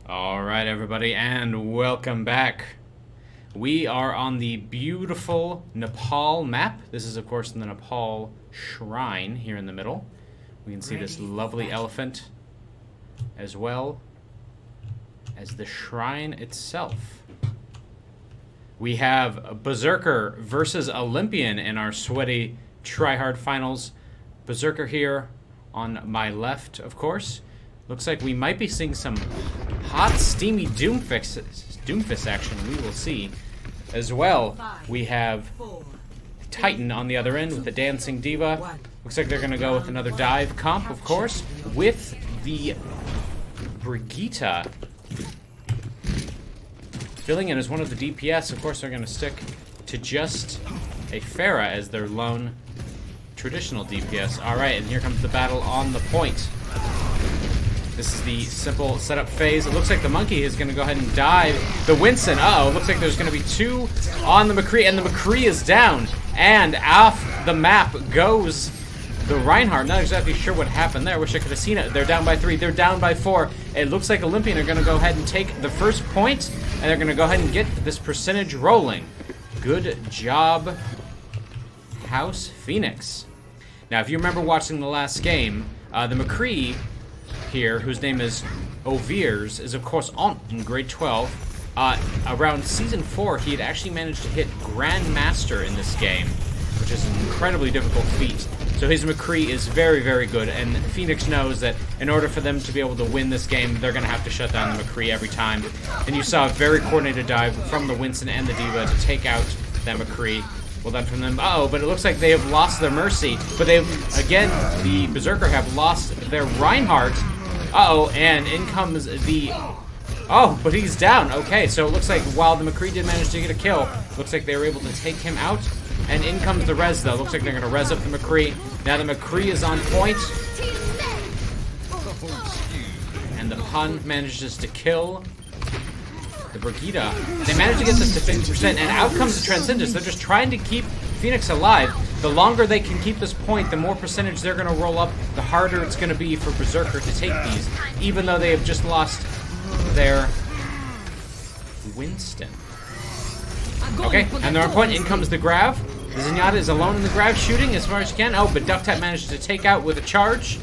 Alright everybody, and welcome back. We are on the beautiful Nepal map. This is of course the Nepal Shrine here in the middle. We can see this lovely elephant as well as the shrine itself. We have Berserker versus Olympian in our sweaty tryhard finals. Berserker here on my left, of course. Looks like we might be seeing some hot, steamy Doomfist action. We will see. As well, we have Titan on the other end with the Dancing Diva. Looks like they're going to go with another dive comp, of course, with the Brigitte. Filling in as one of the DPS, of course, they're going to stick to just a Pharah as their lone traditional DPS. Alright, and here comes the battle on the point. This is the simple setup phase. It looks like the monkey is going to go ahead and dive the Winston. Uh-oh, looks like there's going to be two on the McCree, and the McCree is down. And off the map goes the Reinhardt. Not exactly sure what happened there. I wish I could have seen it. They're down by 3. They're down by 4. It looks like Olympian are going to go ahead and take the first point, and they're going to go ahead and get this percentage rolling. Good job, House Phoenix. Now, if you remember watching the last game, the McCree here, whose name is Overwatch, is of course on in grade 12. Around season 4, he had actually managed to hit Grandmaster in this game, which is an incredibly difficult feat. So his McCree is very, very good, and Phoenix knows that in order for them to be able to win this game, they're going to have to shut down the McCree every time. And you saw a very coordinated dive from the Winston and the Diva to take out that McCree. Well done from them. Uh-oh, but it looks like they have lost their Mercy. But they've, again, the Berserker have lost their Reinhardt. Uh-oh, and in comes the... Oh, but he's down. Okay, so it looks like while the McCree did manage to get a kill, looks like they were able to take him out. And in comes the res, though. Looks like they're going to res up the McCree. Now the McCree is on point. And the Pun manages to kill the Brigitte. They managed to get this to 50%, and out comes the Transcendence. They're just trying to keep Phoenix alive. The longer they can keep this point, the more percentage they're going to roll up, the harder it's going to be for Berserker to take these, even though they have just lost their Winston. Okay, and they're on point. In comes the Grav. The Zenyatta is alone in the Grav, shooting as far as she can. Oh, but Ducktap manages to take out with a charge.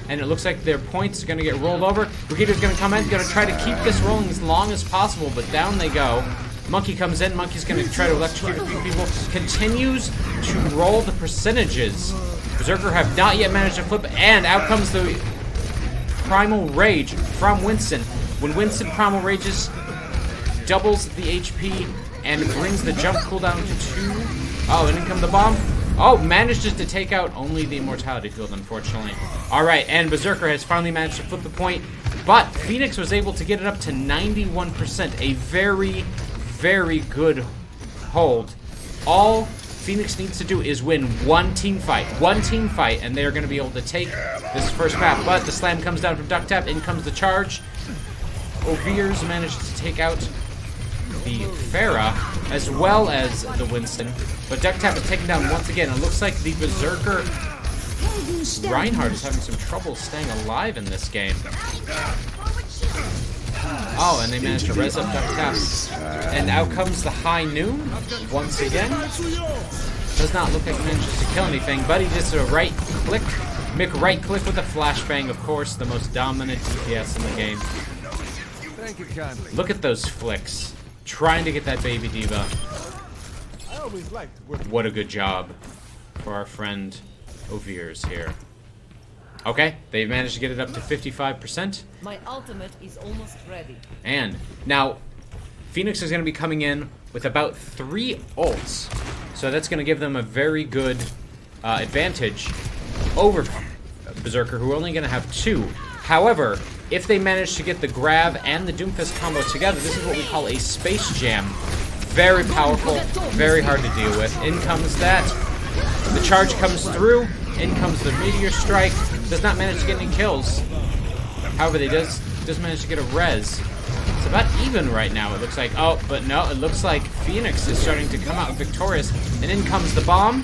And it looks like their points are going to get rolled over. Brigitte's going to come in, going to try to keep this rolling as long as possible, but down they go. Monkey comes in. Monkey's going to try to electrocute a few people. Continues to roll the percentages. Berserker have not yet managed to flip, and out comes the Primal Rage from Winston. When Winston Primal Rages, doubles the HP and brings the jump cooldown to 2. Oh, and in comes the bomb. Oh, manages to take out only the Immortality Field, unfortunately. Alright, and Berserker has finally managed to flip the point, but Phoenix was able to get it up to 91%. A very, very good hold. All Phoenix needs to do is win one team fight, and they're going to be able to take this first map. But the slam comes down from Ducktap, in comes the charge. Overwatch manages to take out the Pharah, as well as the Winston. But Ducktap is taken down once again. It looks like the Berserker Reinhardt is having some trouble staying alive in this game. Oh, and they managed to res up Ducktap. And out comes the High Noon once again. Does not look like he manages to kill anything, but he just a right click. Mick right click with a flashbang, of course, the most dominant DPS in the game. Thank you kindly. Look at those flicks. Trying to get that baby Diva. What a good job for our friend Overwatch here. Okay, they've managed to get it up to 55%. My ultimate is almost ready. And now, Phoenix is going to be coming in with about 3 ults. So that's going to give them a very good advantage over Berserker, who are only going to have 2. However, if they manage to get the Grav and the Doomfist combo together, this is what we call a Space Jam. Very powerful, very hard to deal with. In comes that. The charge comes through. In comes the Meteor Strike. Does not manage to get any kills. However, they does manage to get a res. It's about even right now, it looks like. Oh, but no, it looks like Phoenix is starting to come out victorious. And in comes the bomb.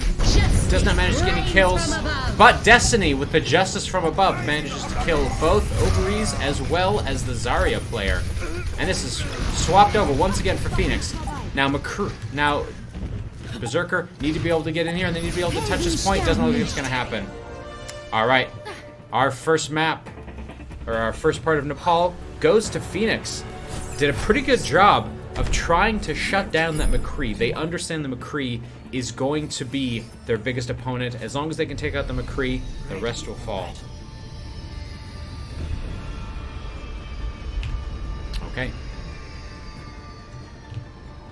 does not manage to get any kills, but Destiny, with the justice from above, manages to kill both Overeas as well as the Zarya player. And this is swapped over once again for Phoenix. Now Berserker need to be able to get in here, and they need to be able to touch this point. Doesn't look like it's going to happen. All right, our first map, or our first part of Nepal, goes to Phoenix. Did a pretty good job of trying to shut down that McCree. They understand the McCree is going to be their biggest opponent. As long as they can take out the McCree, the rest will fall. Okay.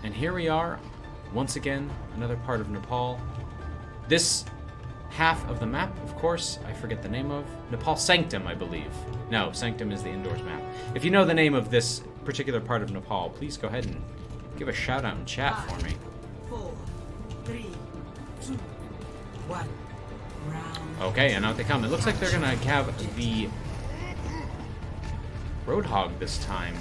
And here we are, once again, another part of Nepal. This half of the map, of course, I forget the name of. Nepal Sanctum, I believe. No, Sanctum is the indoors map. If you know the name of this particular part of Nepal, please go ahead and give a shout out in chat for me. 4, 3, 2, 1. Round. Okay, and out they come. It looks like they're gonna have the Roadhog this time.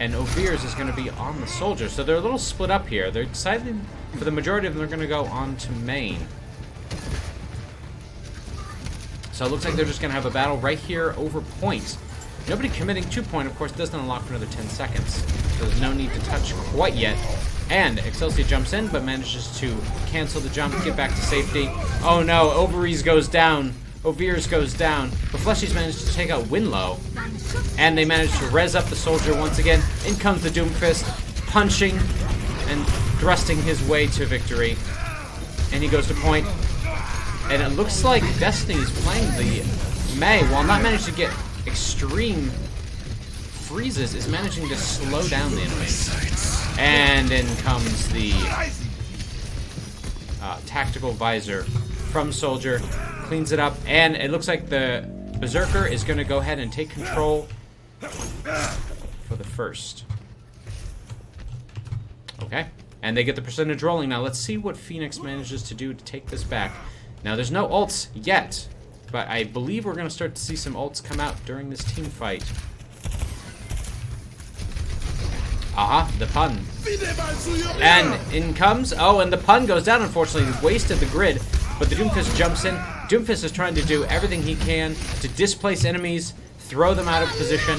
And Ovir's is gonna be on the Soldier. So they're a little split up here. They're decided, for the majority of them, they're gonna go on to main. So it looks like they're just gonna have a battle right here over point. Nobody committing to point, of course, doesn't unlock for another 10 seconds. So there's no need to touch quite yet. And Excelsior jumps in, but manages to cancel the jump, get back to safety. Oh no, Overeas goes down. Ovir's goes down. But Fleshy's managed to take out Winlow. And they managed to res up the Soldier once again. In comes the Doomfist, punching and thrusting his way to victory. And he goes to point. And it looks like Destiny's playing the Mei, while not managing to get extreme freezes, is managing to slow down the enemy. And in comes the tactical visor from Soldier, cleans it up, and it looks like the Berserker is going to go ahead and take control for the first. Okay, and they get the percentage rolling. Now let's see what Phoenix manages to do to take this back. Now there's no ults yet, but I believe we're going to start to see some ults come out during this team fight. Aha, the pun. And in comes, oh, and the pun goes down, unfortunately. He wasted the grid, but the Doomfist jumps in. Doomfist is trying to do everything he can to displace enemies, throw them out of position,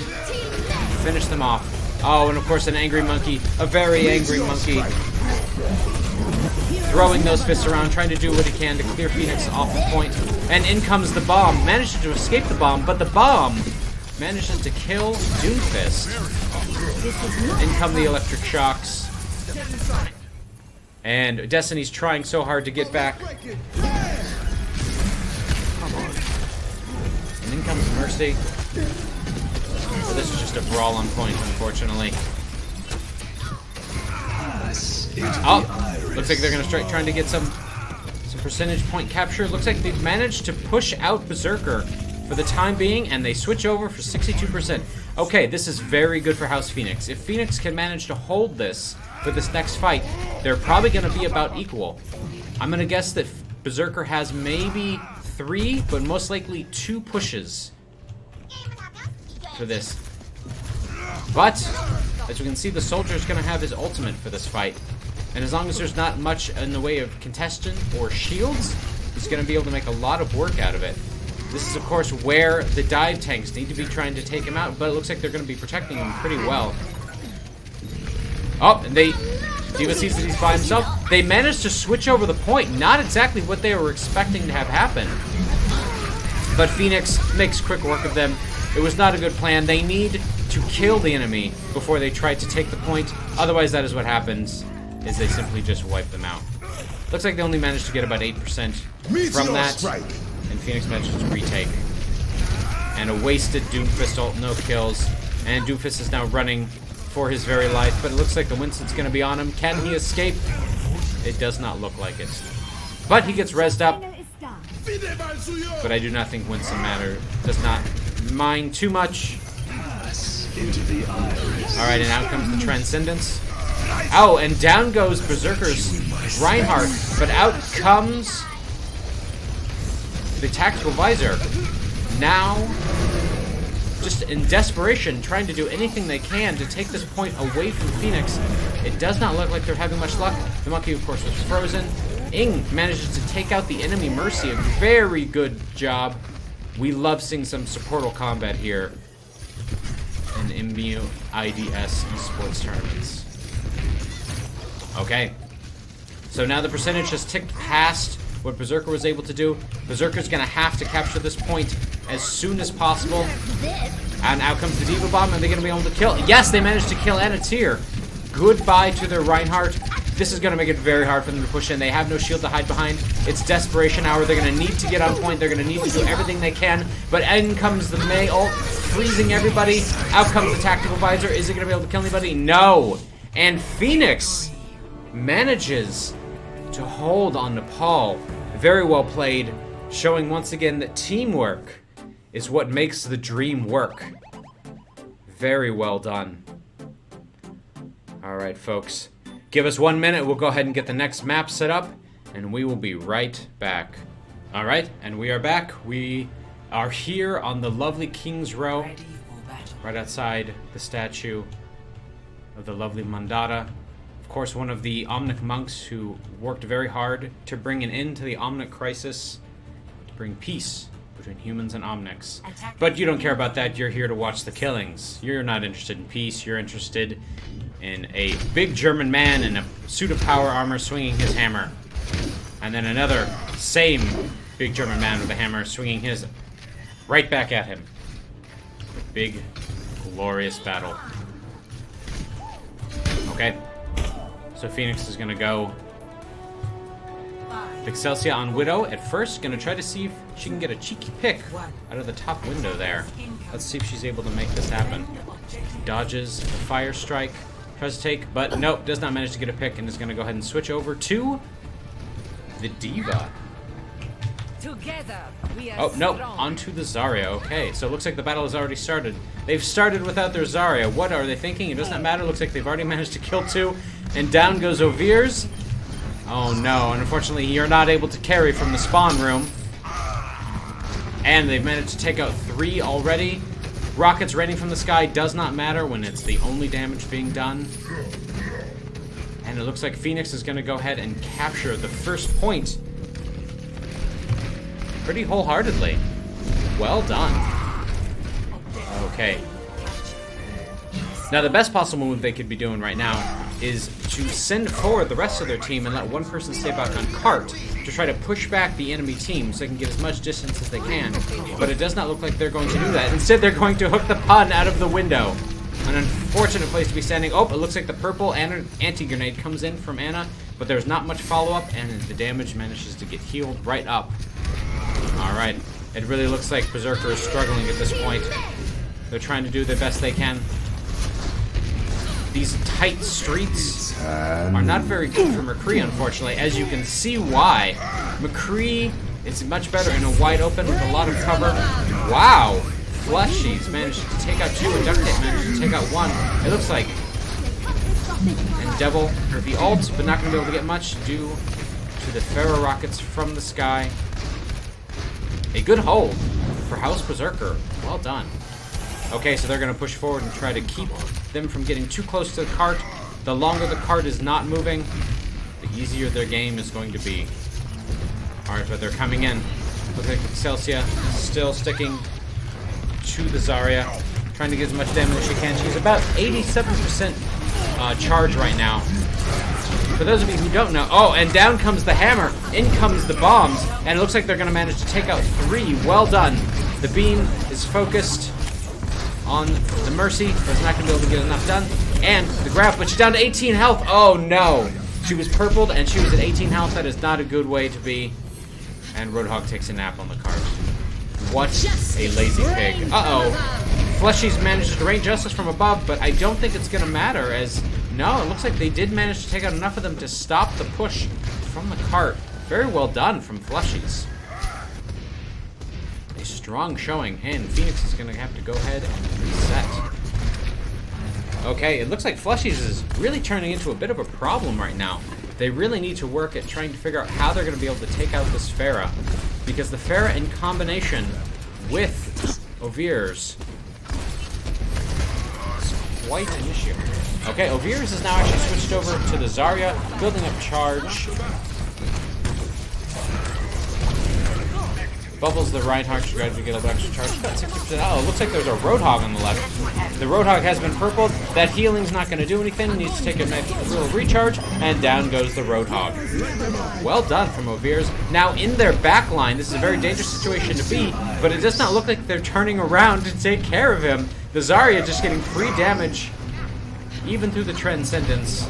finish them off. Oh, and of course an angry monkey, a very angry monkey, throwing those fists around, trying to do what he can to clear Phoenix off the point. And in comes the bomb, manages to escape the bomb, but the bomb manages to kill Doomfist. In come the electric shocks. And Destiny's trying so hard to get back. Come on. And in comes Mercy. So this is just a brawl on point, unfortunately. Oh, looks like they're going to start trying to get some percentage point capture. Looks like they've managed to push out Berserker for the time being, and they switch over for 62%. Okay, this is very good for House Phoenix. If Phoenix can manage to hold this for this next fight, they're probably going to be about equal. I'm going to guess that Berserker has maybe 3, but most likely 2 pushes for this. But, as we can see, the Soldier is going to have his ultimate for this fight. And as long as there's not much in the way of congestion or shields, he's going to be able to make a lot of work out of it. This is, of course, where the dive tanks need to be trying to take him out, but it looks like they're going to be protecting him pretty well. Oh, and Diva sees that he's by himself. They managed to switch over the point. Not exactly what they were expecting to have happen. But Phoenix makes quick work of them. It was not a good plan. They need to kill the enemy before they try to take the point. Otherwise, that is what happens, is they simply just wipe them out. Looks like they only managed to get about 8% from that. And Phoenix manages to retake. And a wasted Doomfist ult, no kills. And Doomfist is now running for his very life, but it looks like the Winston's going to be on him. Can he escape? It does not look like it. But he gets rezzed up. But I do not think Winston does not mind too much. Alright, and out comes the Transcendence. Oh, and down goes Berserker's Reinhardt, but out comes the Tactical Visor. Now, just in desperation, trying to do anything they can to take this point away from Phoenix. It does not look like they're having much luck. The monkey, of course, was frozen. Ing manages to take out the enemy Mercy. A very good job. We love seeing some supportal combat here in MUIDS Esports tournaments. Okay. So now the percentage has ticked past what Berserker was able to do. Berserker's gonna have to capture this point as soon as possible. And out comes the Diva Bomb, and they're gonna be able to kill. Yes, they managed to kill Anatir. Goodbye to their Reinhardt. This is gonna make it very hard for them to push in. They have no shield to hide behind. It's desperation hour. They're gonna need to get on point. They're gonna need to do everything they can. But in comes the Mei ult, freezing everybody. Out comes the Tactical Visor. Is it gonna be able to kill anybody? No. And Phoenix manages to hold on Nepal. Very well played, showing once again that teamwork is what makes the dream work. Very well done. Alright, folks. Give us 1 minute, we'll go ahead and get the next map set up, and we will be right back. Alright, and we are back. We are here on the lovely King's Row, Ready for battle. right outside the statue of the lovely Mandata. Of course, one of the Omnic monks who worked very hard to bring an end to the Omnic crisis, to bring peace between humans and Omnics. But you don't care about that, you're here to watch the killings. You're not interested in peace, you're interested in a big German man in a suit of power armor swinging his hammer. And then another same big German man with a hammer swinging his right back at him. A big, glorious battle. Okay. So Phoenix is gonna go Excelsia on Widow at first. Gonna try to see if she can get a cheeky pick out of the top window there. Let's see if she's able to make this happen. Dodges the fire strike. Tries to take, but nope, does not manage to get a pick, and is gonna go ahead and switch over to the Diva. Together, we are Oh, no, strong. onto the Zarya. Okay, so it looks like the battle has already started. They've started without their Zarya. What are they thinking? It does not matter. Looks like they've already managed to kill 2. And down goes Ovir's. Oh no, and unfortunately you're not able to carry from the spawn room. And they've managed to take out 3 already. Rockets raining from the sky does not matter when it's the only damage being done. And it looks like Phoenix is going to go ahead and capture the first point pretty wholeheartedly. Well done. Okay. Now the best possible move they could be doing right now is to send forward the rest of their team and let one person stay back on cart to try to push back the enemy team so they can get as much distance as they can. But it does not look like they're going to do that. Instead, they're going to hook the pun out of the window. An unfortunate place to be standing. Oh, it looks like the purple anti-grenade comes in from Ana, but there's not much follow-up, and the damage manages to get healed right up. Alright, it really looks like Berserker is struggling at this point. They're trying to do the best they can. These tight streets are not very good for McCree, unfortunately, as you can see why. McCree is much better in a wide open with a lot of cover. Wow! Fleshy's managed to take out 2, and Duct Tape managed to take out 1. It looks like. And Devil, or the ult, but not going to be able to get much due to the Pharaoh rockets from the sky. A good hold for House Berserker. Well done. Okay, so they're going to push forward and try to keep them from getting too close to the cart. The longer the cart is not moving, the easier their game is going to be. Alright, but they're coming in. Looks like Excelsia still sticking to the Zarya, trying to get as much damage as she can. She's about 87% charge right now. For those of you who don't know, oh, and down comes the hammer, in comes the bombs, and it looks like they're going to manage to take out 3. Well done. The beam is focused on the Mercy, but it's not going to be able to get enough done. And the grab, but she's down to 18 health. Oh no. She was purpled and she was at 18 health. That is not a good way to be. And Roadhog takes a nap on the cart. What a lazy pig. Uh-oh. Fleshy's manages to rain justice from above, but I don't think it's going to matter as... No, it looks like they did manage to take out enough of them to stop the push from the cart. Very well done from Fleshy's. A strong showing, and Phoenix is going to have to go ahead and reset. Okay, it looks like Fleshy's is really turning into a bit of a problem right now. They really need to work at trying to figure out how they're going to be able to take out this Pharah. Because the Pharah in combination with Ovir's is quite an issue. Okay, Ovir's is now actually switched over to the Zarya, building up charge. Bubbles the Reinhardt to try to get a little extra charge. Got 60%. Oh, it looks like there's a Roadhog on the left. The Roadhog has been purpled. That healing's not going to do anything. Needs to take a nice little recharge, and down goes the Roadhog. Well done from Ovirs. Now in their back line, this is a very dangerous situation to be, but it does not look like they're turning around to take care of him. The Zarya just getting free damage, even through the Transcendence.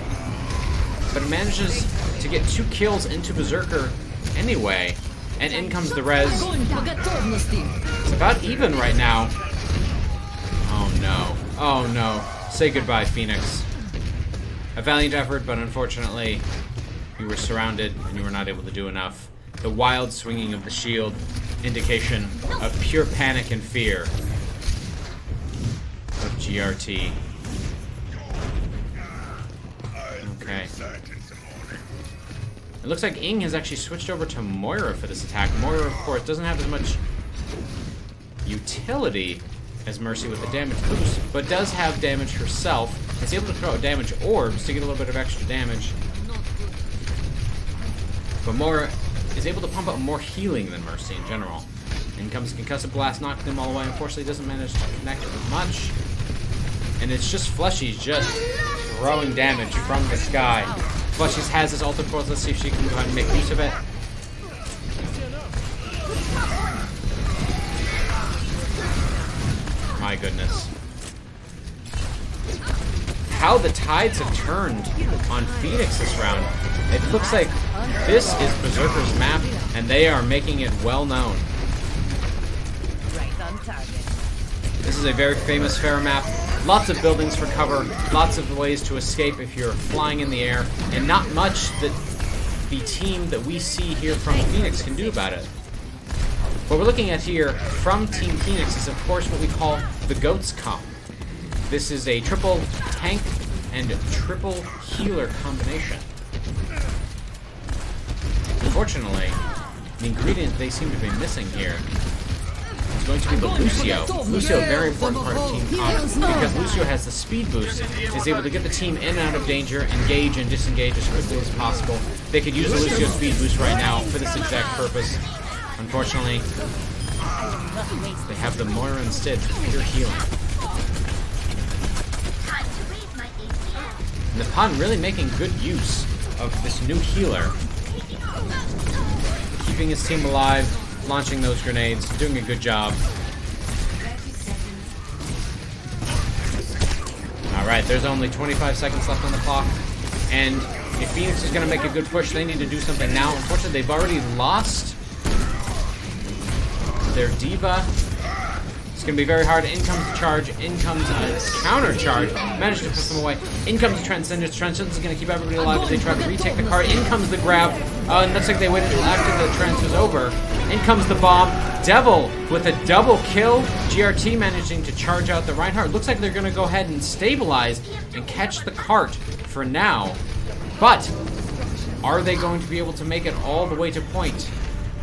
But it manages to get 2 kills into Berserker anyway. And in comes the res. It's about even right now. Oh no. Oh no. Say goodbye, Phoenix. A valiant effort, but unfortunately, you were surrounded and you were not able to do enough. The wild swinging of the shield, indication of pure panic and fear of GRT. Okay. It looks like Ing has actually switched over to Moira for this attack. Moira, of course, doesn't have as much utility as Mercy with the damage boost, but does have damage herself. It's able to throw out damage orbs to get a little bit of extra damage. But Moira is able to pump out more healing than Mercy in general. In comes Concussive Blast, knocking them all away. Unfortunately, doesn't manage to connect with much. And it's just Fleshy's just throwing damage from the sky. Fleshy's has his ultimate force. Let's see if she can go ahead and make use of it. My goodness. How the tides have turned on Phoenix this round. It looks like this is Berserker's map, and they are making it well known. Right on target. This is a very famous Pharah map. Lots of buildings for cover, lots of ways to escape if you're flying in the air, and not much that the team that we see here from Phoenix can do about it. What we're looking at here from Team Phoenix is, of course, what we call the Goats Comp. This is a triple tank and triple healer combination. Unfortunately, the ingredient they seem to be missing here is going to be the Lucio. Lucio, a very important part of Team Comp, because Lucio has the speed boost, is able to get the team in and out of danger, engage and disengage as quickly as possible. They could use the Lucio speed boost right now for this exact purpose. Unfortunately, they have the Moira instead for pure healing. And the Pun really making good use of this new healer. Keeping his team alive, launching those grenades, doing a good job. Alright, there's only 25 seconds left on the clock. And if Phoenix is going to make a good push, they need to do something now. Unfortunately, they've already lost their Diva. It's going to be very hard. In comes the charge. In comes a counter charge. Managed to push them away. In comes the Transcendence. Transcendence is going to keep everybody alive as they try to retake the card. In comes the grab. And looks like they waited until after the trance was over. In comes the bomb. Devil with a double kill. GRT managing to charge out the Reinhardt. Looks like they're going to go ahead and stabilize and catch the cart for now. But are they going to be able to make it all the way to point?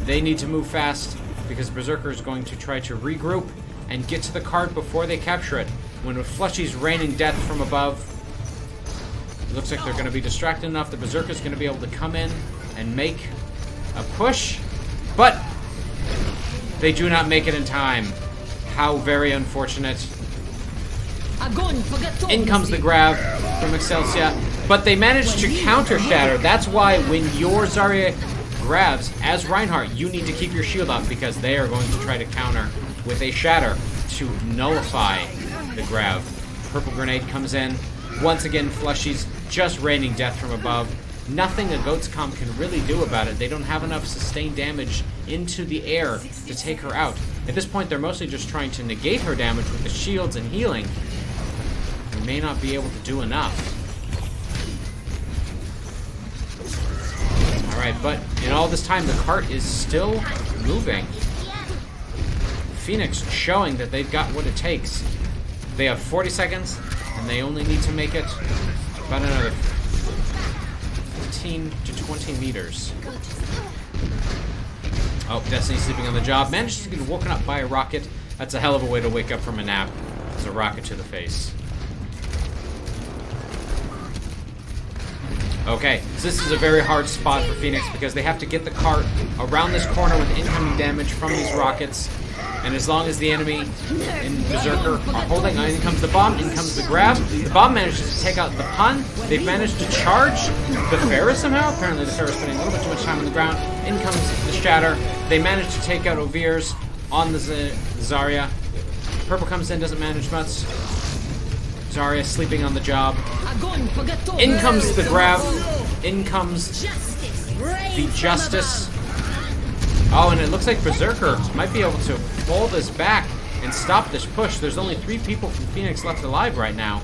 They need to move fast because Berserker is going to try to regroup and get to the cart before they capture it. When with Fleshy's raining death from above, it looks like they're going to be distracted enough that Berserker is going to be able to come in and make a push, but they do not make it in time. How very unfortunate. In comes the grab from Excelsia, but they managed to counter Shatter. That's why when your Zarya grabs as Reinhardt, you need to keep your shield up because they are going to try to counter with a Shatter to nullify the grab. Purple grenade comes in. Once again, Fleshy's just raining death from above. Nothing a Goats Comp can really do about it. They don't have enough sustained damage into the air to take her out. At this point, they're mostly just trying to negate her damage with the shields and healing. They may not be able to do enough. Alright, but in all this time, the cart is still moving. Phoenix showing that they've got what it takes. They have 40 seconds, and they only need to make it about another 15 to 20 meters. Oh, Destiny sleeping on the job. Manages to get woken up by a rocket. That's a hell of a way to wake up from a nap. It's a rocket to the face. Okay, so this is a very hard spot for Phoenix because they have to get the cart around this corner with incoming damage from these rockets. And as long as the enemy in Berserker are holding, in comes the bomb, in comes the grab. The bomb manages to take out the pun. They've managed to charge the Pharah somehow. Apparently the Pharah's spending a little bit too much time on the ground. In comes the Shatter. They manage to take out Ovir's on the Zarya. Purple comes in, doesn't manage much. Zarya sleeping on the job. In comes the grab. In comes the Justice. Oh, and it looks like Berserker might be able to pull this back and stop this push. There's only 3 people from Phoenix left alive right now.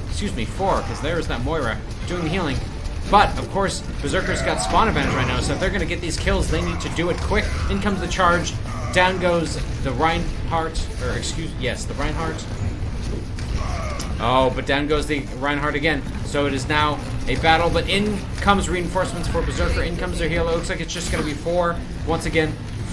Excuse me, 4, because there's that Moira doing the healing. But, of course, Berserker's got spawn advantage right now, so if they're going to get these kills, they need to do it quick. In comes the charge. Down goes the Reinhardt. The Reinhardt. Oh, but down goes the Reinhardt again. So it is now a battle, but in comes reinforcements for Berserker. In comes their healer. It looks like it's just going to be 4 once again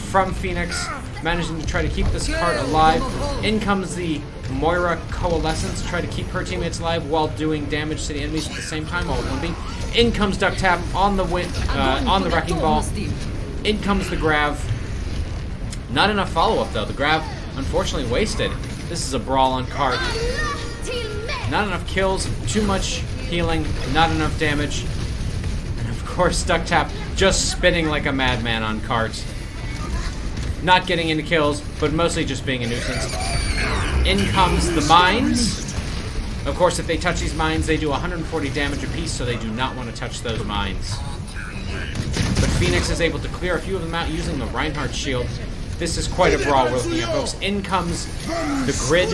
from Phoenix, managing to try to keep this cart alive. In comes the Moira Coalescence to try to keep her teammates alive while doing damage to the enemies at the same time. All one being. In comes Duck Tap on the Wrecking Ball. In comes the Grav. Not enough follow-up though. The Grav unfortunately wasted. This is a brawl on cart. Not enough kills, too much healing, not enough damage. And of course, Duck Tap just spinning like a madman on cart. Not getting into kills, but mostly just being a nuisance. In comes the mines. Of course, if they touch these mines, they do 140 damage apiece, so they do not want to touch those mines. But Phoenix is able to clear a few of them out using the Reinhardt shield. This is quite a brawl we're looking at, folks. In comes the grid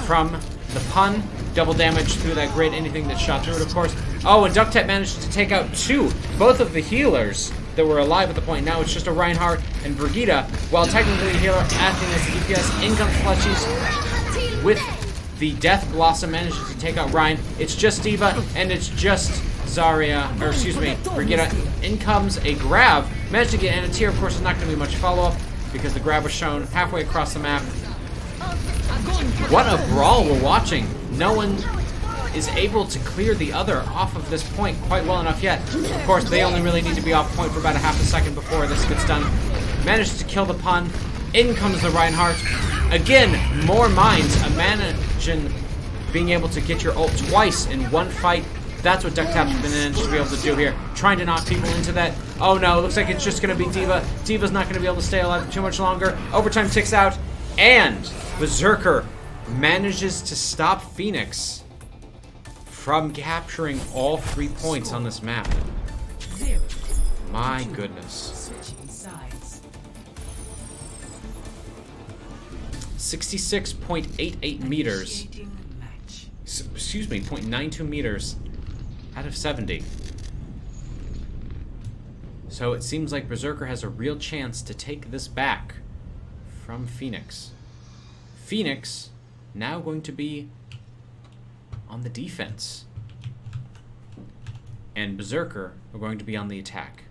from the pun. Double damage through that grid, anything that shot through it, of course. Oh, and Duck Tap managed to take out both of the healers that were alive at the point. Now it's just a Reinhardt and Brigitte, while technically the healer acting as the DPS. In comes Fletchies with the Death Blossom, manages to take out Ryan. It's just D.Va, and it's just Zarya, or excuse me, Brigitte. In comes a grab. Managed to get Anatir. Of course, there's not going to be much follow-up because the grab was shown halfway across the map. What a brawl we're watching. No one is able to clear the other off of this point quite well enough yet. Of course, they only really need to be off point for about a half a second before this gets done. Manages to kill the pun. In comes the Reinhardt. Again, more mines. Imagine being able to get your ult twice in one fight. That's what Duck Tap's been managed to be able to do here. Trying to knock people into that. Oh no, looks like it's just going to be D.Va. D.Va's not going to be able to stay alive too much longer. Overtime ticks out. And Berserker manages to stop Phoenix from capturing all 3 points on this map. My goodness. 66.88 meters. Excuse me, 0.92 meters out of 70. So it seems like Berserker has a real chance to take this back from Phoenix. Phoenix now going to be on the defense. And Berserker are going to be on the attack.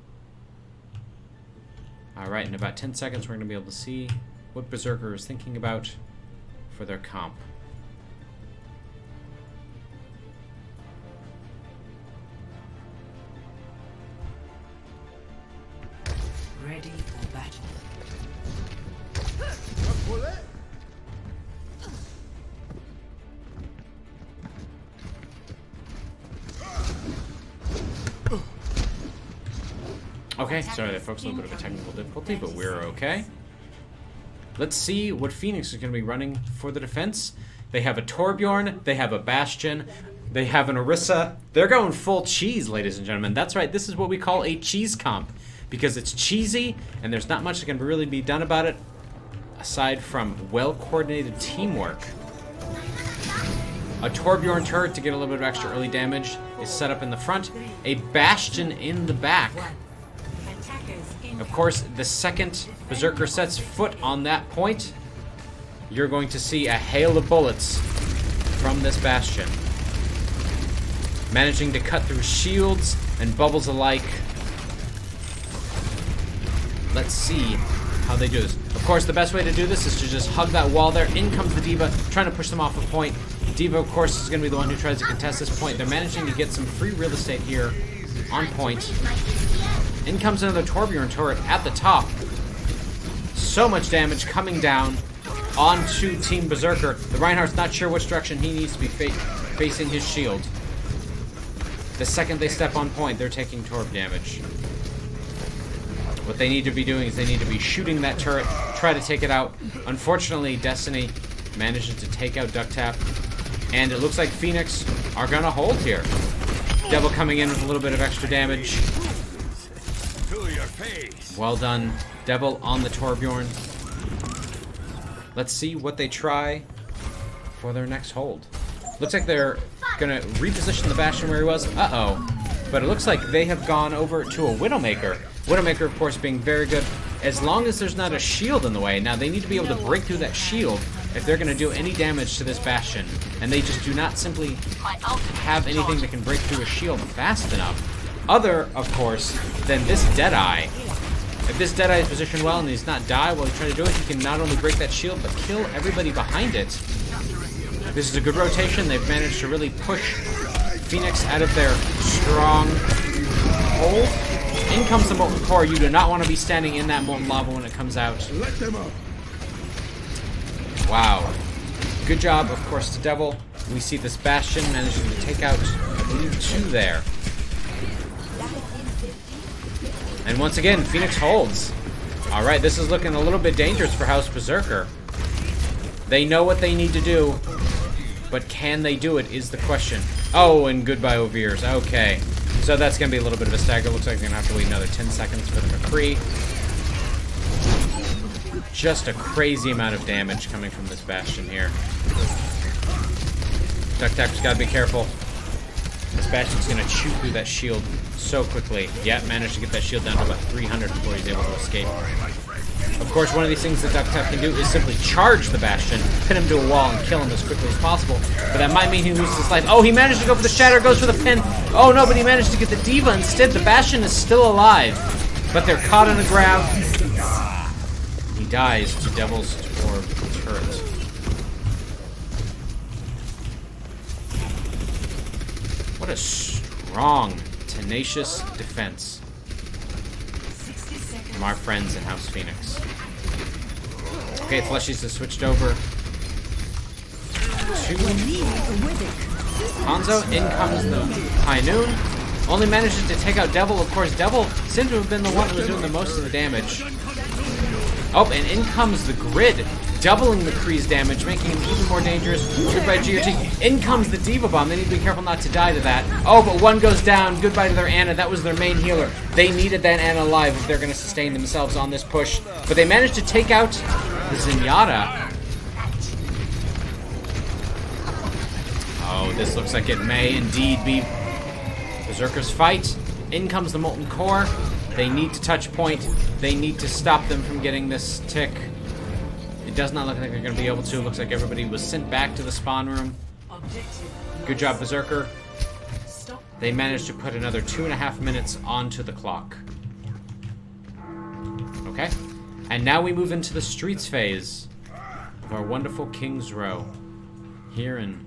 Alright, in about 10 seconds we're going to be able to see what Berserker is thinking about for their comp. Ready for battle. Okay, sorry there folks, a little bit of a technical difficulty, but we're okay. Let's see what Phoenix is going to be running for the defense. They have a Torbjorn, they have a Bastion, they have an Orisa. They're going full cheese, ladies and gentlemen. That's right, this is what we call a cheese comp, because it's cheesy, and there's not much that can really be done about it, aside from well-coordinated teamwork. A Torbjorn turret to get a little bit of extra early damage is set up in the front. A Bastion in the back. Of course, the second Berserker sets foot on that point, you're going to see a hail of bullets from this Bastion. Managing to cut through shields and bubbles alike. Let's see how they do this. Of course, the best way to do this is to just hug that wall there. In comes the D.Va, trying to push them off the point. D.Va, of course, is going to be the one who tries to contest this point. They're managing to get some free real estate here on point. In comes another Torbjorn turret at the top. So much damage coming down onto Team Berserker. The Reinhardt's not sure which direction he needs to be facing his shield. The second they step on point, they're taking Torb damage. What they need to be doing is they need to be shooting that turret, try to take it out. Unfortunately, Destiny manages to take out Ducktap, and it looks like Phoenix are gonna hold here. Devil coming in with a little bit of extra damage. Well done, Devil on the Torbjorn. Let's see what they try for their next hold. Looks like they're gonna reposition the Bastion where he was. Uh-oh. But it looks like they have gone over to a Widowmaker. Widowmaker, of course, being very good as long as there's not a shield in the way. Now, they need to be able to break through that shield if they're going to do any damage to this Bastion. And they just do not simply have anything that can break through a shield fast enough. Other, of course, than this Deadeye. If this Deadeye is positioned well and he's not die while he's trying to do it, he can not only break that shield, but kill everybody behind it. This is a good rotation. They've managed to really push Phoenix out of their strong hold. In comes the Molten Core. You do not want to be standing in that Molten Lava when it comes out. Wow. Good job, of course, to Devil. We see this Bastion managing to take out, I believe, 2 there. And once again, Phoenix holds. Alright, this is looking a little bit dangerous for House Berserker. They know what they need to do, but can they do it is the question. Oh, and goodbye Oviers. Okay. So that's going to be a little bit of a stagger. Looks like they're going to have to wait another 10 seconds for the McCree. Just a crazy amount of damage coming from this Bastion here. Ducktap's got to be careful. This Bastion's going to shoot through that shield so quickly. Yeah, managed to get that shield down to about 300 before he's able to escape. Of course, one of these things that Ducktap can do is simply charge the Bastion, pin him to a wall, and kill him as quickly as possible. But that might mean he loses his life. Oh, he managed to go for the Shatter, goes for the pin. Oh no, but he managed to get the Diva instead. The Bastion is still alive, but they're caught in a grab. He dies to Devil's Torb turret. What a strong, tenacious defense from our friends in House Phoenix. Okay, Fleshies has switched over to Hanzo. In comes the High Noon. Only manages to take out Devil. Of course, Devil seems to have been the one who was doing the most of the damage. Oh, and in comes the Grid, doubling the Kree's damage, making him even more dangerous. Goodbye GRT. In comes the Diva Bomb. They need to be careful not to die to that. Oh, but one goes down. Goodbye to their Ana. That was their main healer. They needed that Ana alive if they're going to sustain themselves on this push. But they managed to take out the Zenyatta. Oh, this looks like it may indeed be Berserker's fight. In comes the Molten Core. They need to touch point. They need to stop them from getting this tick. It does not look like they're going to be able to. Looks like everybody was sent back to the spawn room. Good job, Berserker. They managed to put another 2.5 minutes onto the clock. Okay. And now we move into the streets phase of our wonderful King's Row here in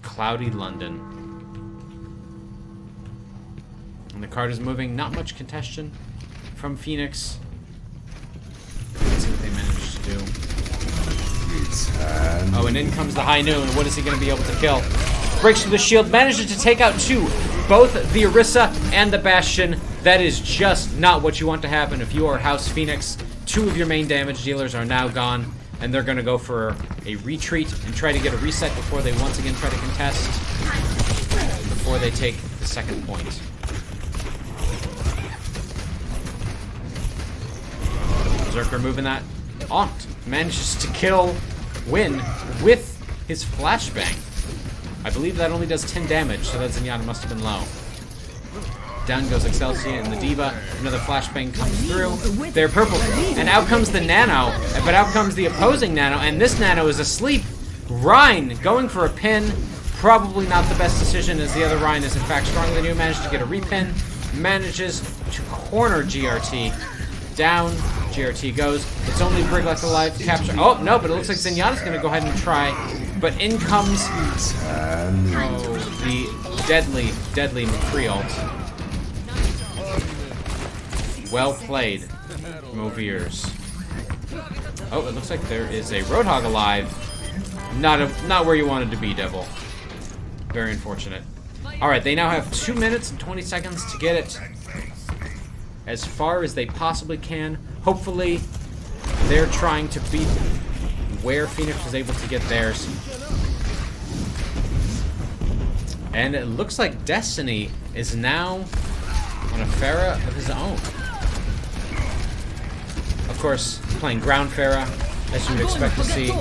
cloudy London. And the card is moving. Not much contention from Phoenix. Let's see what they managed to do. Oh, and in comes the High Noon. What is he going to be able to kill? Breaks through the shield. Manages to take out 2. Both the Orisa and the Bastion. That is just not what you want to happen if you are House Phoenix. 2 of your main damage dealers are now gone. And they're going to go for a retreat and try to get a reset before they once again try to contest. Before they take the second point. Berserker moving that on. Manages to kill Win with his flashbang. I believe that only does 10 damage, so that Zenyatta must have been low. Down goes Excelsior and the Diva. Another flashbang comes through. They're purple. And out comes the Nano. But out comes the opposing Nano. And this Nano is asleep. Rhine going for a pin. Probably not the best decision, as the other Rhine is in fact stronger than you. Manages to get a repin. Manages to corner GRT. Down. GRT goes. It's only Brig left alive to capture. Oh, no, but it looks like Zenyatta's going to go ahead and try. But in comes the deadly, deadly McCree ult. Well played, Moviers. Oh, it looks like there is a Roadhog alive. Not where you wanted to be, Devil. Very unfortunate. Alright, they now have 2 minutes and 20 seconds to get it as far as they possibly can. Hopefully, they're trying to beat where Phoenix was able to get theirs. And it looks like Destiny is now on a Pharah of his own. Of course, playing ground Pharah, as you would expect to see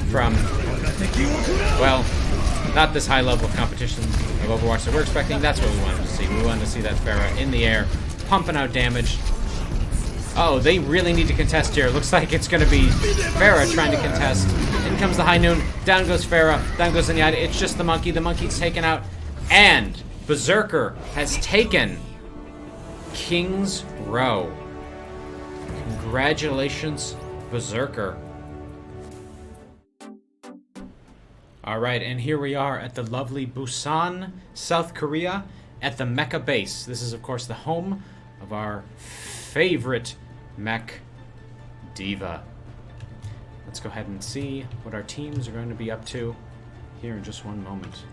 from, well, not this high level of competition of Overwatch that we're expecting. That's what we wanted to see. We wanted to see that Pharah in the air, pumping out damage. Oh, they really need to contest here. Looks like it's going to be Pharah trying to contest. In comes the High Noon. Down goes Pharah. Down goes Zenyatta. It's just the monkey. The monkey's taken out. And Berserker has taken King's Row. Congratulations, Berserker. Alright, and here we are at the lovely Busan, South Korea, at the Mecha base. This is, of course, the home of our favorite mech diva. Let's go ahead and see what our teams are going to be up to here in just one moment.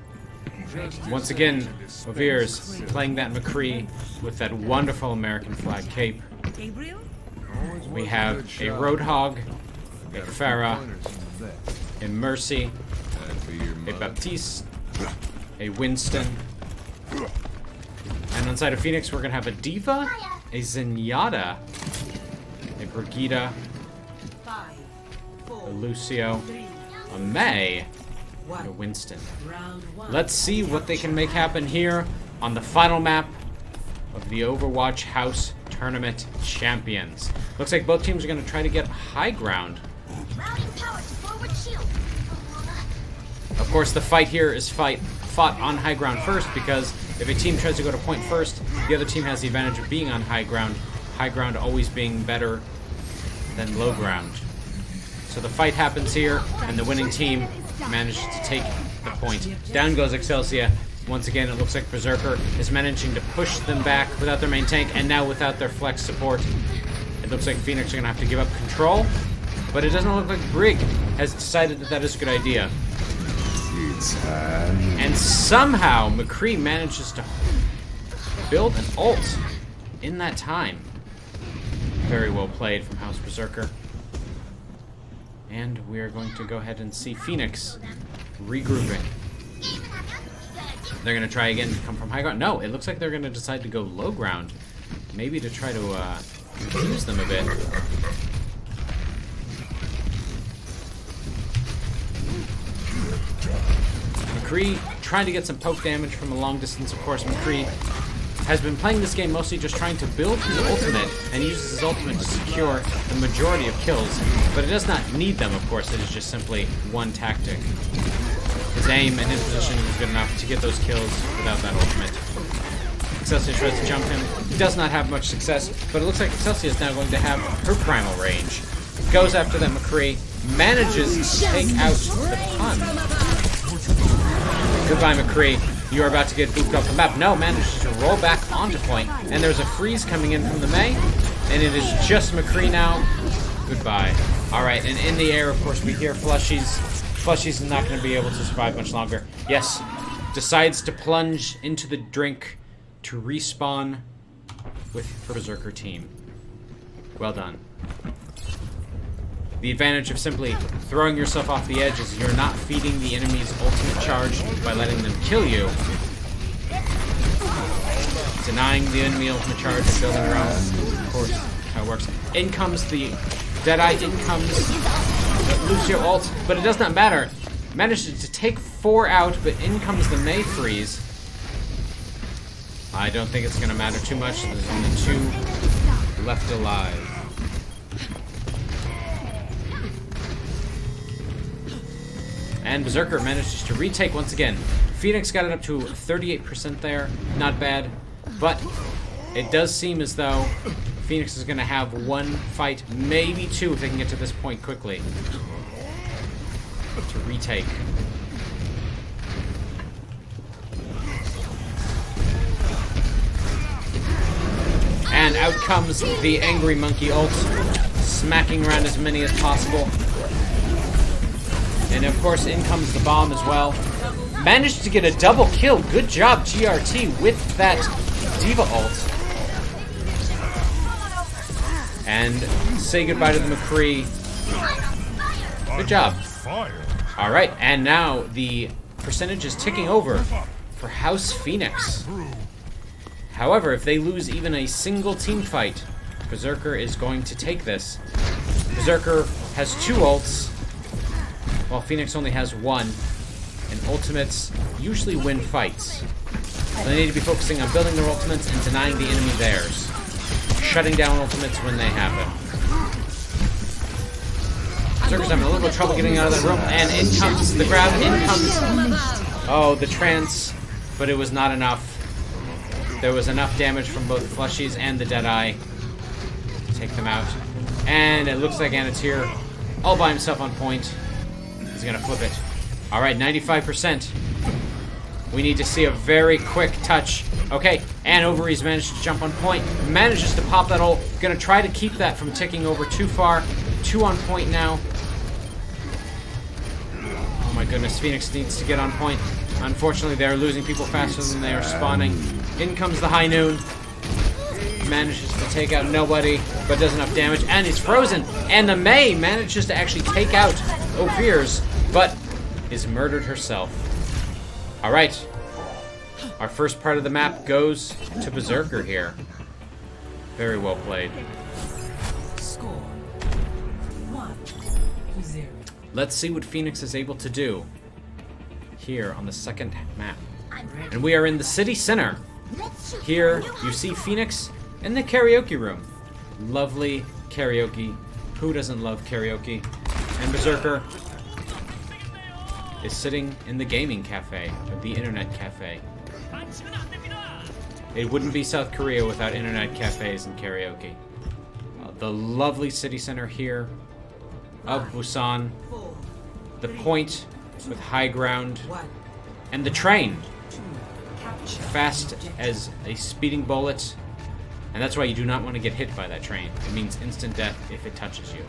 Once again, Moviers playing that McCree with that wonderful American flag cape. Gabriel? We have a Roadhog, a Pharah, a Mercy, a Baptiste, a Winston, and on side of Phoenix we're going to have a D.Va, a Zenyatta, a Brigitte, a Lucio, a Mei, and a Winston. Let's see what they can make happen here on the final map of the Overwatch House Tournament Champions. Looks like both teams are going to try to get high ground. Of course, the fight here is fought on high ground first, because if a team tries to go to point first, the other team has the advantage of being on high ground always being better than low ground. So the fight happens here, and the winning team manages to take the point. Down goes Excelsior. Once again, it looks like Berserker is managing to push them back without their main tank, and now without their flex support. It looks like Phoenix are going to have to give up control, but it doesn't look like Brig has decided that that is a good idea. And somehow McCree manages to build an ult in that time. Very well played from House Berserker. And we are going to go ahead and see Phoenix regrouping. They're going to try again to come from high ground. No, it looks like they're going to decide to go low ground. Maybe to try to confuse them a bit. McCree trying to get some poke damage from a long distance. Of course, McCree has been playing this game mostly just trying to build his ultimate, and uses his ultimate to secure the majority of kills. But it does not need them, of course. It is just simply one tactic. His aim and his position is good enough to get those kills without that ultimate. Excelsior tries to jump him. He does not have much success, but it looks like Excelsior is now going to have her primal range. Goes after that McCree, manages to take out the pun. Goodbye, McCree. You are about to get booped off the map. No, manages to roll back onto point, and there's a freeze coming in from the Mei, and it is just McCree now. Goodbye. Alright, and in the air, of course, we hear Flushies. Flushies is not going to be able to survive much longer. Yes, decides to plunge into the drink to respawn with her Berserker team. Well done. The advantage of simply throwing yourself off the edge is you're not feeding the enemy's ultimate charge by letting them kill you. Denying the enemy ultimate charge and building your own. Of course, how it works. In comes the Deadeye, in comes the Lucio ult, but it does not matter. Manages to take 4 out, but in comes the Mei freeze. I don't think it's going to matter too much. There's only 2 left alive. And Berserker manages to retake once again. Phoenix got it up to 38% there. Not bad. But it does seem as though Phoenix is going to have 1 fight, maybe 2, if they can get to this point quickly. To retake. out comes the Angry Monkey ult, smacking around as many as possible. And of course, in comes the bomb as well. Managed to get a double kill. Good job, GRT, with that Diva ult. And say goodbye to the McCree. Good job. Alright, and now the percentage is ticking over for House Phoenix. However, if they lose even a single team fight, Berserker is going to take this. Berserker has 2 ults, while Phoenix only has 1. And ultimates usually win fights. So they need to be focusing on building their ultimates and denying the enemy theirs. Shutting down ultimates when they happen. Berserker's having a little bit of trouble getting out of that room, and in comes the grab, in comes... Oh, the trance, but it was not enough. There was enough damage from both Flushies and the Deadeye to take them out. And it looks like Anatir, all by himself on point, is going to flip it. Alright, 95%. We need to see a very quick touch. Okay, and Overease managed to jump on point. Manages to pop that ult. Gonna try to keep that from ticking over too far. 2 on point now. Oh my goodness, Phoenix needs to get on point. Unfortunately, they're losing people faster than they are spawning. In comes the High Noon. Manages to take out nobody, but does enough damage. And he's frozen. And the Mei manages to actually take out Ophir's, but is murdered herself. Alright. Our first part of the map goes to Berserker here. Very well played. Score 1-0. Let's see what Phoenix is able to do here on the second map. And we are in the city center. Here you see Phoenix in the karaoke room. Lovely karaoke. Who doesn't love karaoke? And Berserker is sitting in the gaming cafe, or the internet cafe. It wouldn't be South Korea without internet cafes and karaoke. The lovely city center here of Busan. The point with high ground. And the train. Fast as a speeding bullet. And that's why you do not want to get hit by that train. It means instant death if it touches you.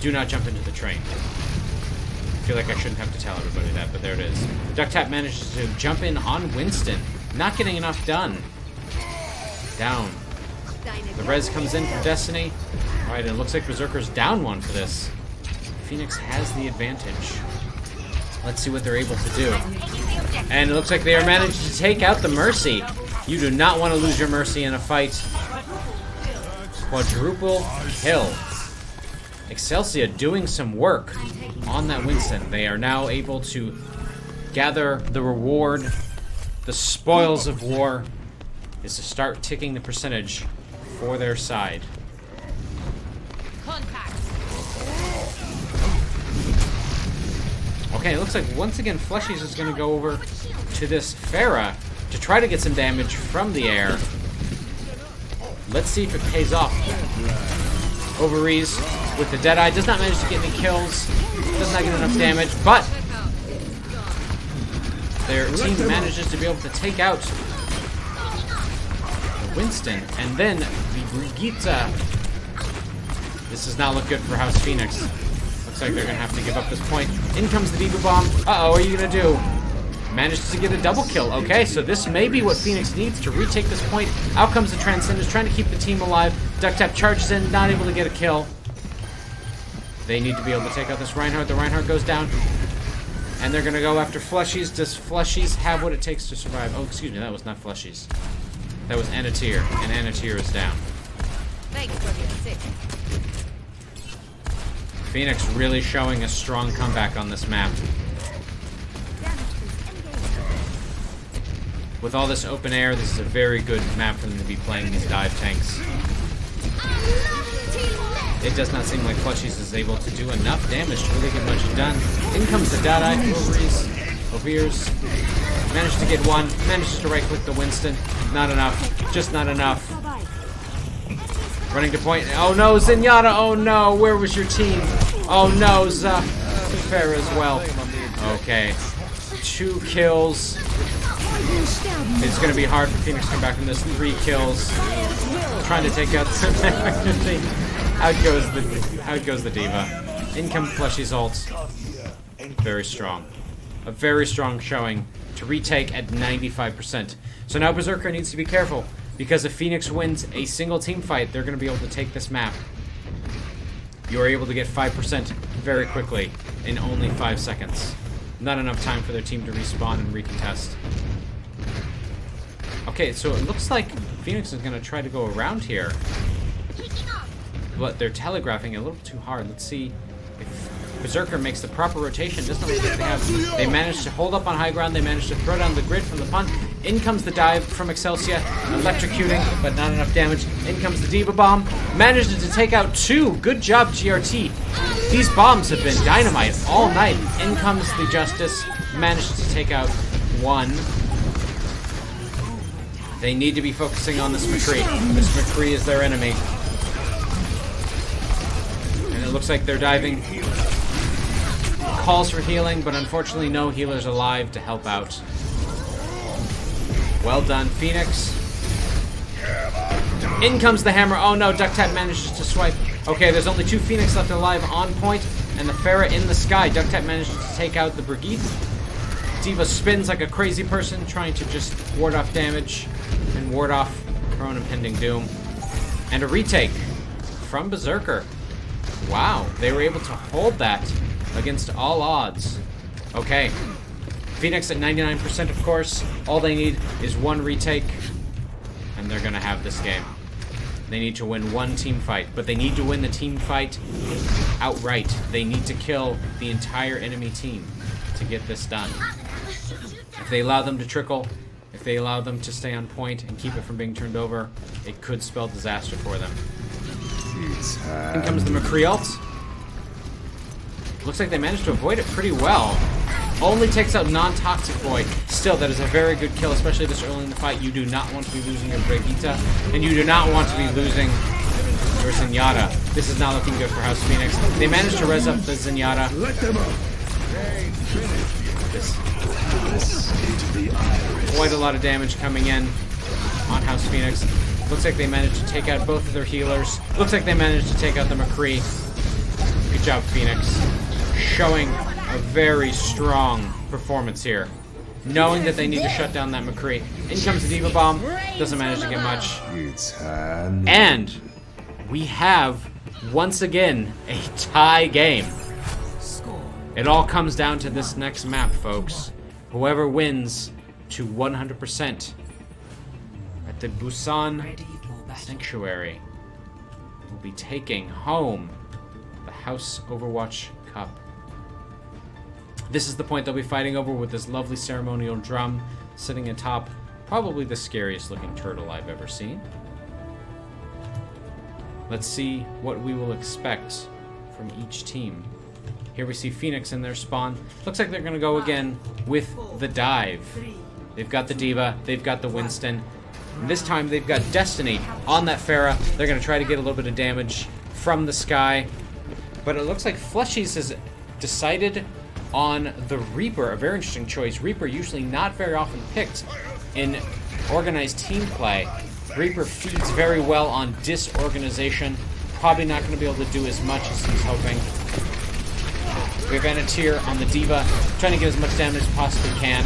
Do not jump into the train. I feel like I shouldn't have to tell everybody that, but there it is. DuckTap manages to jump in on Winston. Not getting enough done. Down. The res comes in from Destiny. Alright, and it looks like Berserker's down 1 for this. Phoenix has the advantage. Let's see what they're able to do. And it looks like they are managing to take out the Mercy. You do not want to lose your Mercy in a fight. Quadruple kill. Excelsior doing some work on that Winston. They are now able to gather the reward. The spoils of war is to start ticking the percentage for their side. Okay, it looks like once again Fleshies is going to go over to this Pharah to try to get some damage from the air. Let's see if it pays off. Overease with the Deadeye does not manage to get any kills, does not get enough damage, but their team manages to be able to take out the Winston, and then the Brigitte. This does not look good for House Phoenix. Looks like they're going to have to give up this point. In comes the Diva Bomb. Uh-oh, what are you going to do? Manages to get a double kill. Okay, so this may be what Phoenix needs to retake this point. Out comes the Transcendence, trying to keep the team alive. DuckTap charges in, not able to get a kill. They need to be able to take out this Reinhardt. The Reinhardt goes down. And they're going to go after Flushies. Does Flushies have what it takes to survive? Oh, excuse me, that was not Flushies. That was Anatir, and Anatir is down. Thanks for the assist. Phoenix really showing a strong comeback on this map. With all this open air, this is a very good map for them to be playing these dive tanks. It does not seem like Flushies is able to do enough damage to really get much done. In comes the Deadeye, Ophir's. Managed to get 1, manages to right-click the Winston. Not enough, just not enough. Running to point. Oh no, Zenyatta, oh no, where was your team? Oh no, Pharah as well. Okay. 2 kills. It's going to be hard for Phoenix to come back from this. 3 kills. Trying to take out some energy. Out goes the diva. In comes Fleshy's ult. Very strong. A very strong showing to retake at 95%. So now Berserker needs to be careful, because if Phoenix wins a single team fight, they're going to be able to take this map. You are able to get 5% very quickly in only 5 seconds. Not enough time for their team to respawn and recontest. Okay, so it looks like Phoenix is going to try to go around here. But they're telegraphing a little too hard. Let's see if Berserker makes the proper rotation. Doesn't look like they have. They managed to hold up on high ground. They managed to throw down the grid from the punt. In comes the dive from Excelsia, electrocuting, but not enough damage. In comes the Diva Bomb. Managed to take out 2. Good job, GRT. These bombs have been dynamite all night. In comes the Justice. Managed to take out 1. They need to be focusing on this McCree. This McCree is their enemy. And it looks like they're diving. Calls for healing, but unfortunately no healers alive to help out. Well done, Phoenix. In comes the hammer. Oh no, Duck Tap manages to swipe. Okay, there's only 2 Phoenix left alive on point, and the Pharah in the sky. Duck Tap manages to take out the Brigitte. Diva spins like a crazy person, trying to just ward off damage and ward off her own impending doom. And a retake from Berserker. Wow, they were able to hold that against all odds. Okay. Phoenix at 99%, of course. All they need is 1 retake, and they're gonna have this game. They need to win 1 team fight, but they need to win the team fight outright. They need to kill the entire enemy team to get this done. If they allow them to trickle, if they allow them to stay on point and keep it from being turned over, it could spell disaster for them. In comes the McCree ult. Looks like they managed to avoid it pretty well. Only takes out non-toxic boy. Still, that is a very good kill, especially this early in the fight. You do not want to be losing your Brigitte, and you do not want to be losing your Zenyatta. This is not looking good for House Phoenix. They managed to res up the Zenyatta. Quite a lot of damage coming in on House Phoenix. Looks like they managed to take out both of their healers. Looks like they managed to take out the McCree. Good job, Phoenix. Showing a very strong performance here. Knowing that they need to shut down that McCree. In comes the Diva Bomb. Doesn't manage to get much. And we have, once again, a tie game. It all comes down to this next map, folks. Whoever wins to 100% at the Busan Sanctuary will be taking home the House Overwatch Cup. This is the point they'll be fighting over with this lovely ceremonial drum sitting atop probably the scariest looking turtle I've ever seen. Let's see what we will expect from each team. Here we see Phoenix in their spawn. Looks like they're going to go again with the dive. They've got the Diva, they've got the Winston. And this time they've got Destiny on that Pharah. They're going to try to get a little bit of damage from the sky. But it looks like Fleshies has decided on the Reaper, a very interesting choice. Reaper usually not very often picked in organized team play. Reaper feeds very well on disorganization. Probably not going to be able to do as much as he's hoping. We have Anatier on the Diva, trying to get as much damage as possibly can.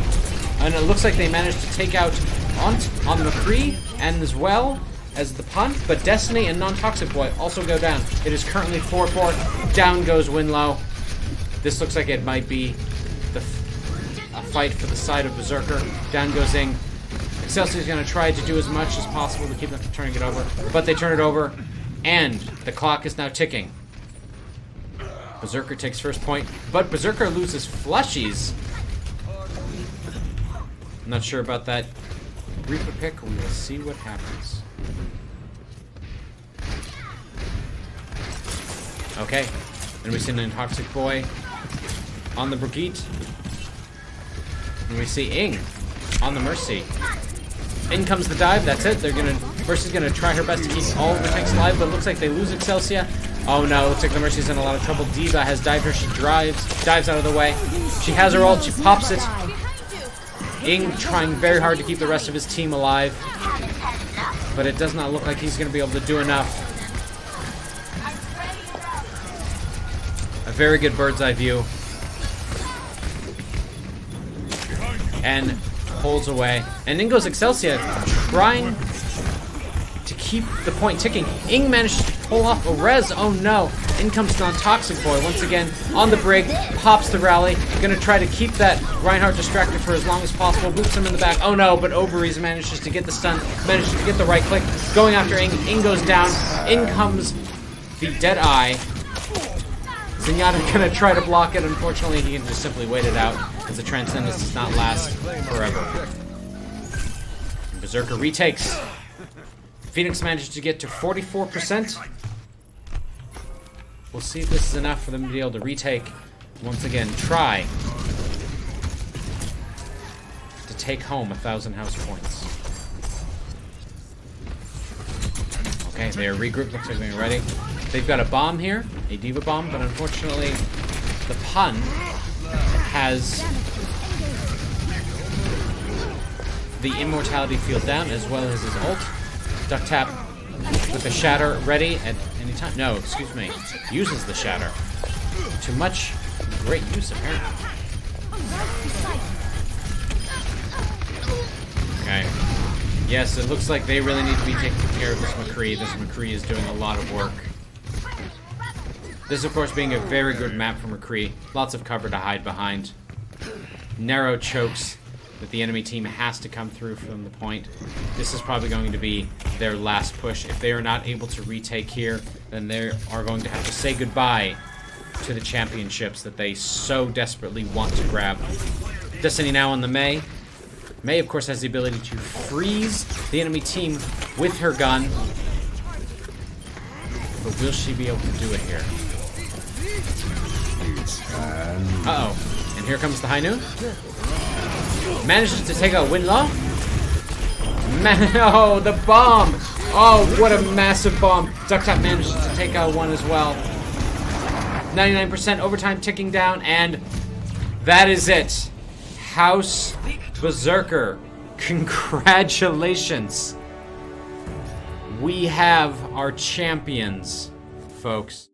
And it looks like they managed to take out on McCree and as well as the punt, but Destiny and Non-Toxic Boy also go down. It is currently 4-4. Down goes Winlow. This looks like it might be a fight for the side of Berserker. Down goes Ing. Excelsior is going to try to do as much as possible to keep them from turning it over, but they turn it over, and the clock is now ticking. Berserker takes first point, but Berserker loses Fleshies. I'm not sure about that Reaper pick. We will see what happens. Okay, and we see an Toxic Boy on the Brigitte. And we see Ing on the Mercy. In comes the dive, that's it. Mercy's gonna try her best to keep all of the tanks alive, but it looks like they lose Excelsia. Oh no, looks like the Mercy's in a lot of trouble. Diva has dived her, she dives out of the way. She has her ult, she pops it. Ing trying very hard to keep the rest of his team alive, but it does not look like he's going to be able to do enough. A very good bird's eye view. And holds away. And in goes Excelsior, trying to keep the point ticking. Ing managed to pull off a res. Oh no. In comes Non-Toxic Boy once again on the brig. Pops the rally. Gonna try to keep that Reinhardt distracted for as long as possible. Boots him in the back. Oh no, but Overease manages to get the stun. Manages to get the right click. Going after Ing. Ing goes down. In comes the Deadeye. Zenyatta gonna try to block it. Unfortunately, he can just simply wait it out, as the Transcendence does not last forever. Berserker retakes. Phoenix manages to get to 44%. We'll see if this is enough for them to be able to retake. Once again, try to take home 1,000 house points. Okay, they are regrouped. Looks like they're ready. They've got a bomb here, a Diva bomb, but unfortunately, the pun has the immortality field down as well as his ult. Duck tap with the shatter ready at any time. No, excuse me. Uses the shatter. To much great use, apparently. Okay. Yes, it looks like they really need to be taking care of this McCree. This McCree is doing a lot of work. This, of course, being a very good map for McCree. Lots of cover to hide behind. Narrow chokes that the enemy team has to come through from the point. This is probably going to be their last push. If they are not able to retake here, then they are going to have to say goodbye to the championships that they so desperately want to grab. Destiny now on the Mei. Mei, of course, has the ability to freeze the enemy team with her gun. But will she be able to do it here? Uh-oh. And here comes the high noon. Manages to take out Winlaw. Oh, the bomb! Oh, what a massive bomb. Ducktop manages to take out one as well. 99% overtime ticking down, and that is it. House Berserker. Congratulations. We have our champions, folks.